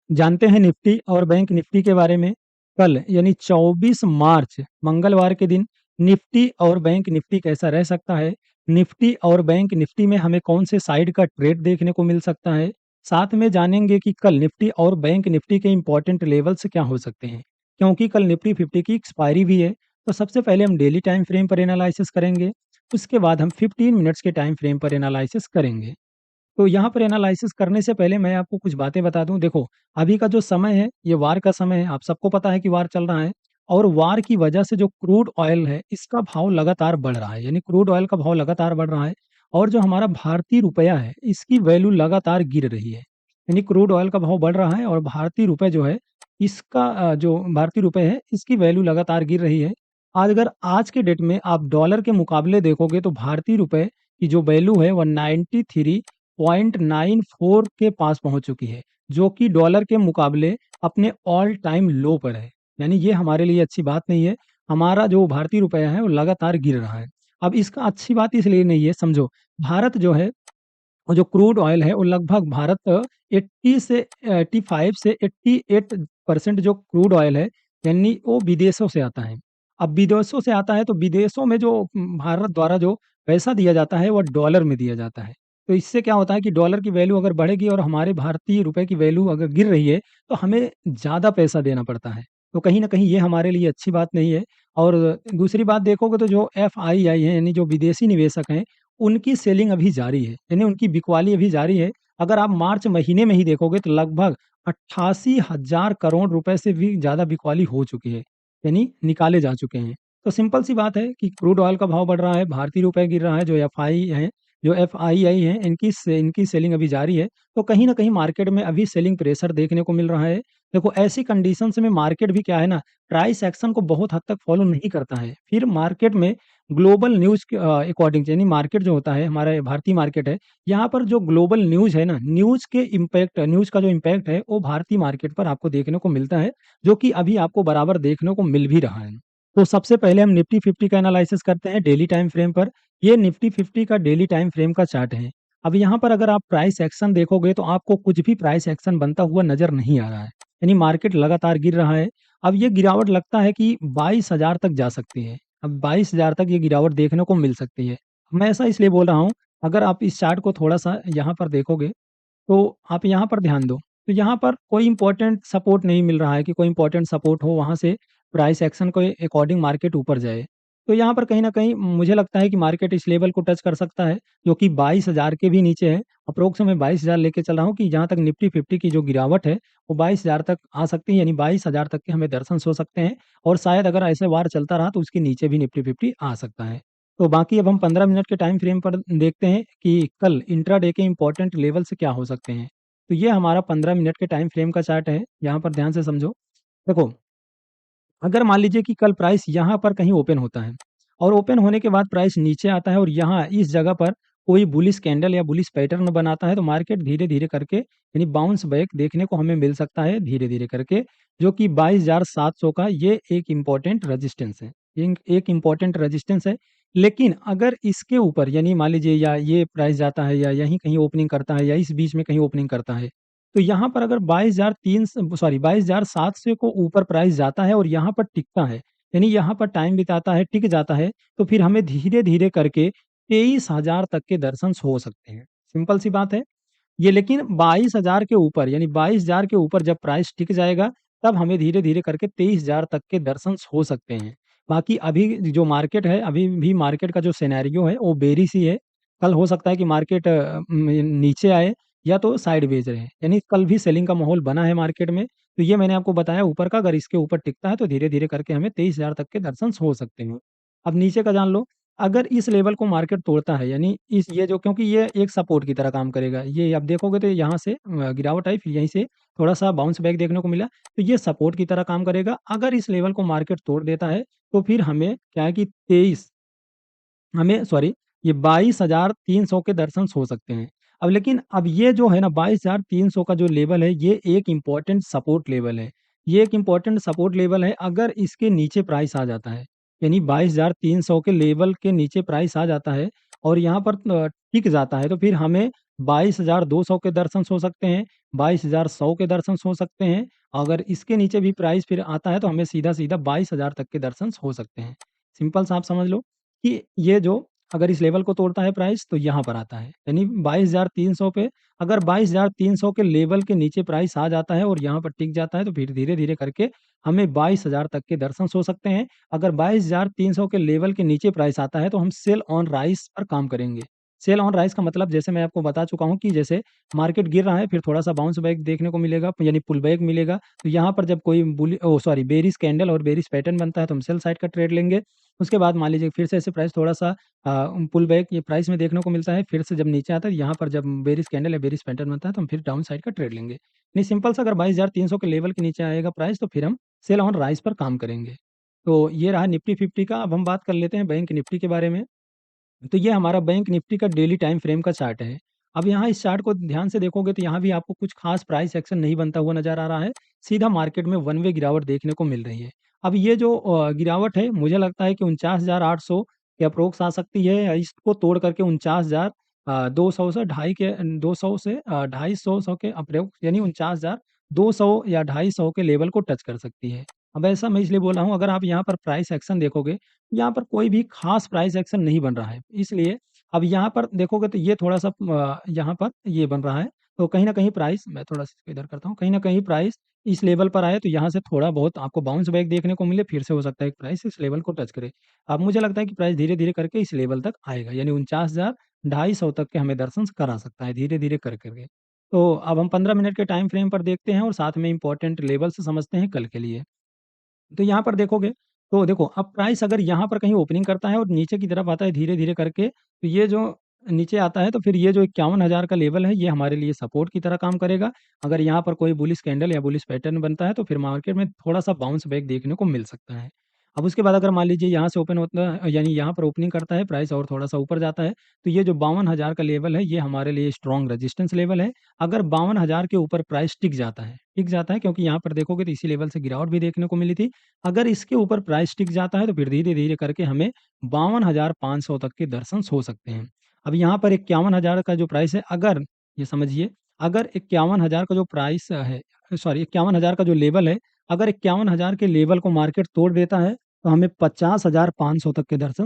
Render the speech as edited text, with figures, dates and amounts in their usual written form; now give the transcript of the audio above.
जानते हैं निफ्टी और बैंक निफ्टी के बारे में। कल यानी 24 मार्च मंगलवार के दिन निफ्टी और बैंक निफ्टी कैसा रह सकता है, निफ्टी और बैंक निफ्टी में हमें कौन से साइड का ट्रेड देखने को मिल सकता है, साथ में जानेंगे कि कल निफ्टी और बैंक निफ्टी के इंपॉर्टेंट लेवल्स क्या हो सकते हैं, क्योंकि कल निफ्टी 50 की एक्सपायरी भी है। तो सबसे पहले हम डेली टाइम फ्रेम पर एनालिसिस करेंगे, उसके बाद हम 15 मिनट्स के टाइम फ्रेम पर एनालिसिस करेंगे। तो यहाँ पर एनालिसिस करने से पहले मैं आपको कुछ बातें बता दूं। देखो, अभी का जो समय है ये वार का समय है, आप सबको पता है कि वार चल रहा है। और वार की वजह से जो क्रूड ऑयल है इसका भाव लगातार बढ़ रहा है, यानी क्रूड ऑयल का भाव लगातार बढ़ रहा है। और जो हमारा भारतीय रुपया है इसकी वैल्यू लगातार गिर रही है, यानी क्रूड ऑयल का भाव बढ़ रहा है और भारतीय रुपये जो है इसका जो भारतीय रुपये है इसकी वैल्यू लगातार गिर रही है। आज अगर आज के डेट में आप डॉलर के मुकाबले देखोगे तो भारतीय रुपये की जो वैल्यू है वह 93.94 के पास पहुंच चुकी है, जो कि डॉलर के मुकाबले अपने ऑल टाइम लो पर है। यानी ये हमारे लिए अच्छी बात नहीं है, हमारा जो भारतीय रुपया है वो लगातार गिर रहा है। अब इसका अच्छी बात इसलिए नहीं है, समझो, भारत जो है वो जो क्रूड ऑयल है वो लगभग भारत 80 से 85 से 88% जो क्रूड ऑयल है यानी वो विदेशों से आता है। अब विदेशों से आता है तो विदेशों में जो भारत द्वारा जो पैसा दिया जाता है वो डॉलर में दिया जाता है। तो इससे क्या होता है कि डॉलर की वैल्यू अगर बढ़ेगी और हमारे भारतीय रुपए की वैल्यू अगर गिर रही है तो हमें ज़्यादा पैसा देना पड़ता है। तो कहीं न कहीं ये हमारे लिए अच्छी बात नहीं है। और दूसरी बात देखोगे तो जो एफआईआई है यानी जो विदेशी निवेशक हैं उनकी सेलिंग अभी जारी है, यानी उनकी बिकवाली अभी जारी है। अगर आप मार्च महीने में ही देखोगे तो लगभग 88,000 करोड़ रुपए से भी ज़्यादा बिकवाली हो चुकी है, यानी निकाले जा चुके हैं। तो सिंपल सी बात है कि क्रूड ऑयल का भाव बढ़ रहा है, भारतीय रुपए गिर रहा है, जो एफआईआई है इनकी सेलिंग अभी जारी है। तो कहीं न कहीं मार्केट में अभी सेलिंग प्रेशर देखने को मिल रहा है। देखो, ऐसी कंडीशंस में मार्केट भी क्या है ना, प्राइस एक्शन को बहुत हद तक फॉलो नहीं करता है। फिर मार्केट में ग्लोबल न्यूज़ के अकॉर्डिंग यानी मार्केट जो होता है, हमारा भारतीय मार्केट है, यहाँ पर जो ग्लोबल न्यूज़ है ना, न्यूज़ का जो इम्पैक्ट है, वो भारतीय मार्केट पर आपको देखने को मिलता है, जो कि अभी आपको बराबर देखने को मिल भी रहा है। तो सबसे पहले हम निफ्टी 50 का एनालिसिस करते हैं डेली टाइम फ्रेम पर। ये निफ्टी 50 का डेली टाइम फ्रेम का चार्ट है। अब यहाँ पर अगर आप प्राइस एक्शन देखोगे तो आपको कुछ भी प्राइस एक्शन बनता हुआ नज़र नहीं आ रहा है, यानी मार्केट लगातार गिर रहा है। अब ये गिरावट लगता है कि 22,000 तक जा सकती है। अब 22,000 तक ये गिरावट देखने को मिल सकती है। मैं ऐसा इसलिए बोल रहा हूँ, अगर आप इस चार्ट को थोड़ा-सा यहाँ पर देखोगे, तो आप यहाँ पर ध्यान दो। तो यहाँ पर कोई इम्पोर्टेंट सपोर्ट नहीं मिल रहा है कि कोई इम्पोर्टेंट सपोर्ट हो, वहाँ से प्राइस एक्शन के अकॉर्डिंग मार्केट ऊपर जाए। तो यहाँ पर कहीं न कहीं मुझे लगता है कि मार्केट इस लेवल को टच कर सकता है, जो कि 22,000 के भी नीचे है। अप्रोक्स मैं 22,000 लेके चल रहा हूँ कि जहाँ तक निफ्टी 50 की जो गिरावट है, वो 22,000 तक आ सकती है, यानी 22,000 तक के हमें दर्शन हो सकते हैं। और शायद अगर ऐसे वार चलता रहा तो उसके नीचे भी निफ्टी 50 आ सकता है। तो बाकी अब हम 15 मिनट के टाइम फ्रेम पर देखते हैं कि कल इंट्राडे के इम्पोर्टेंट लेवल्स क्या हो सकते हैं। तो ये हमारा 15 मिनट के टाइम फ्रेम का चार्ट है, यहाँ पर ध्यान से समझो। देखो, अगर मान लीजिए कि कल प्राइस यहाँ पर कहीं ओपन होता है और ओपन होने के बाद प्राइस नीचे आता है और यहाँ इस जगह पर कोई बुलिश कैंडल या बुलिश पैटर्न बनाता है, तो मार्केट धीरे-धीरे करके यानी बाउंस बैक देखने को हमें मिल सकता है धीरे-धीरे करके, जो कि 22,700 का ये एक इम्पोर्टेंट रेजिस्टेंस है। ये एक इम्पोर्टेंट रेजिस्टेंस है। लेकिन अगर इसके ऊपर यानी मान लीजिए या ये प्राइस जाता है या यहीं कहीं ओपनिंग करता है या इस बीच में कहीं ओपनिंग करता है, तो यहाँ पर अगर 22,700 को ऊपर प्राइस जाता है और यहाँ पर टिकता है, यानी यहाँ पर टाइम बिताता है, टिक जाता है, तो फिर हमें धीरे-धीरे करके 23,000 तक के दर्शंस हो सकते हैं। सिंपल सी बात है। ये लेकिन 22,000 के ऊपर यानी 22,000 के ऊपर जब प्राइस टिक जाएगा, तब हमें धीरे-धीरे करके 23,000 तक के दर्शंस हो सकते हैं। बाकी अभी जो मार्केट है, अभी भी मार्केट का जो सिनेरियो है, वो बेयरिश ही है। कल हो सकता है कि मार्केट नीचे आए या तो साइडवेज रहे, यानी कल भी सेलिंग का माहौल बना है मार्केट में। तो ये मैंने आपको बताया ऊपर का, अगर इसके ऊपर टिकता है तो धीरे-धीरे करके हमें 23,000 तक के दर्शंस हो सकते हैं। अब नीचे का जान लो, अगर इस लेवल को मार्केट तोड़ता है यानी इस ये जो, क्योंकि ये एक सपोर्ट की तरह काम करेगा। ये आप देखोगे तो यहाँ से गिरावट आई, फिर यहीं से थोड़ा-सा बाउंस बैक देखने को मिला, तो ये सपोर्ट की तरह काम करेगा। अगर इस लेवल को मार्केट तोड़ देता है, तो फिर हमें क्या है कि 23 हमें सॉरी ये 22,300 के दर्शंस हो सकते हैं। अब लेकिन अब ये जो है ना 22,300 का जो लेवल है, ये एक इम्पोर्टेंट सपोर्ट लेवल है। ये एक इम्पोर्टेंट सपोर्ट लेवल है, अगर इसके नीचे प्राइस आ जाता है, यानी 22,300 के लेवल के नीचे प्राइस आ जाता है और यहाँ पर टिक जाता है, तो फिर हमें 22,200 के दर्शन हो सकते हैं, 22,100 के दर्शन हो सकते हैं। अगर इसके नीचे भी प्राइस फिर आता है तो हमें सीधा सीधा 22,000 तक के दर्शन हो सकते हैं। सिंपल सा आप समझ लो कि ये जो अगर इस लेवल को तोड़ता है प्राइस तो यहाँ पर आता है, यानी 22,300 पे। अगर 22,300 के लेवल के नीचे प्राइस आ जाता है और यहाँ पर टिक जाता है तो फिर धीरे धीरे करके हमें 22,000 तक के दर्शन हो सकते हैं। अगर 22,300 के लेवल के नीचे प्राइस आता है तो हम सेल ऑन राइस पर काम करेंगे। सेल ऑन राइस का मतलब जैसे मैं आपको बता चुका हूँ कि जैसे मार्केट गिर रहा है फिर थोड़ा सा बाउंस बैक देखने को मिलेगा, यानी पुल बैक मिलेगा। तो यहाँ पर जब कोई बेरिश कैंडल और बेरिश पैटर्न बनता है तो हम सेल साइड का ट्रेड लेंगे। उसके बाद मान लीजिए फिर से ऐसे प्राइस थोड़ा सा पुल बैक ये प्राइस में देखने को मिलता है, फिर से जब नीचे आता है यहाँ पर जब बेरिश कैंडल या बेरिश पैटर्न बनता है तो हम फिर डाउन साइड का ट्रेड लेंगे। नहीं, सिंपल सा अगर 22,300 के लेवल के नीचे आएगा प्राइस तो फिर हम सेल ऑन राइस पर काम करेंगे। तो ये रहा निफ्टी 50 का। अब हम बात कर लेते हैं बैंक निफ्टी के बारे में। तो ये हमारा बैंक निफ्टी का डेली टाइम फ्रेम का चार्ट है। अब यहाँ इस चार्ट को ध्यान से देखोगे तो यहाँ भी आपको कुछ खास प्राइस एक्शन नहीं बनता हुआ नजर आ रहा है। सीधा मार्केट में वन वे गिरावट देखने को मिल रही है। अब ये जो गिरावट है मुझे लगता है कि 49,800 के अप्रोक्स आ सकती है, या इसको तोड़ करके 49,200 से ढाई के 200 से 250 के अप्रोक्स, यानी 49,200 या 250 के लेवल को टच कर सकती है। अब ऐसा मैं इसलिए बोल रहा हूँ, अगर आप यहाँ पर प्राइस एक्शन देखोगे, यहाँ पर कोई भी खास प्राइस एक्शन नहीं बन रहा है। इसलिए अब यहाँ पर देखोगे तो ये थोड़ा सा यहाँ पर ये बन रहा है। तो कहीं ना कहीं प्राइस, मैं थोड़ा सा इसको इधर करता हूँ, कहीं ना कहीं प्राइस इस लेवल पर आए तो यहाँ से थोड़ा बहुत आपको बाउंस बैक देखने को मिले, फिर से हो सकता है कि प्राइस इस लेवल को टच करे। अब मुझे लगता है कि प्राइस धीरे धीरे करके इस लेवल तक आएगा, यानी 49,250 तक के हमें दर्शन करा सकता है धीरे धीरे कर करके। तो अब हम 15 मिनट के टाइम फ्रेम पर देखते हैं और साथ में इंपॉर्टेंट लेवल से समझते हैं कल के लिए। तो यहाँ पर देखोगे तो देखो अब प्राइस अगर यहाँ पर कहीं ओपनिंग करता है और नीचे की तरफ आता है धीरे धीरे करके, तो ये जो नीचे आता है तो फिर ये जो 51,000 का लेवल है ये हमारे लिए सपोर्ट की तरह काम करेगा। अगर यहाँ पर कोई बुलिश कैंडल या बुलिश पैटर्न बनता है तो फिर मार्केट में थोड़ा सा बाउंस बैक देखने को मिल सकता है। अब उसके बाद अगर मान लीजिए यहाँ से ओपन होता है, यानी यहाँ पर ओपनिंग करता है प्राइस और थोड़ा सा ऊपर जाता है, तो ये जो 52,000 का लेवल है ये हमारे लिए स्ट्रॉन्ग रेजिस्टेंस लेवल है। अगर 52,000 के ऊपर प्राइस टिक जाता है क्योंकि यहाँ पर देखोगे तो इसी लेवल से गिरावट भी देखने को मिली थी। अगर इसके ऊपर प्राइस टिक जाता है तो फिर धीरे धीरे करके हमें 52,500 तक के दर्शन हो सकते हैं। अब यहाँ पर 51,000 का जो प्राइस है, अगर ये समझिए, अगर 51,000 का जो प्राइस है, सॉरी 51,000 का जो लेवल है, अगर 51,000 के लेवल को मार्केट तोड़ देता है तो हमें 50,500 तक के दर्शन